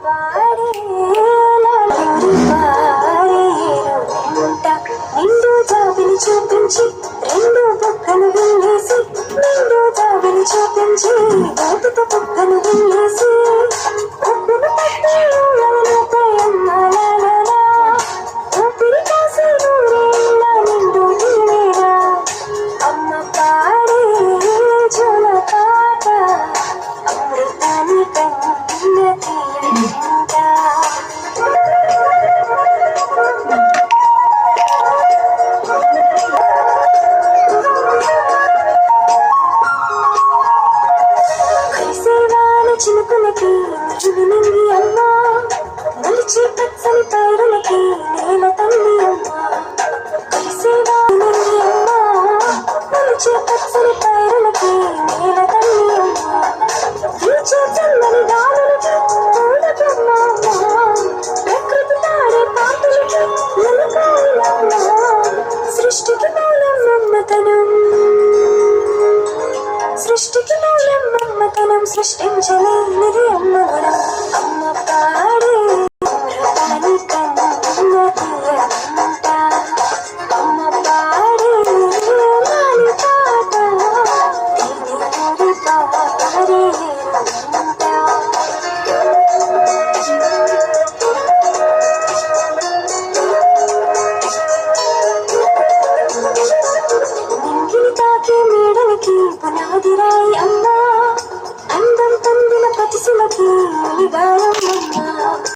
పాడే నిండు జాబిని చూపించి రెండు బొక్కలు వెళ్ళేసి నిండు జాబిని చూపించి బయటకు బొక్కలు వెళ్ళేసి ఒప్పును పట్టి ఊపిరి కాసి నూరేళ్ళ నిండు నీవేరా అమ్మ పాడే జోల పాట అమృతాన్ని కన్న తీయంగా చినుకులకి నింగి అమ్మ మొలిచి పచ్చని పైరులకి నేల తల్లి అమ్మ కలిసేవా నింగి అమ్మ మొలిచి పచ్చని పైరులకి నేల తల్లి అమ్మ వీచే చల్లని గాలులకి పూలకమ్మ ప్రకృతి పాడే పాటలకి నలుకాయలమ్మ సృష్టికి మూలం మమ్మతనం సృష్టికి మూలం మమ్మతనం సృష్టించలేనిది అమ్మ గుణం అమ్మ పాడే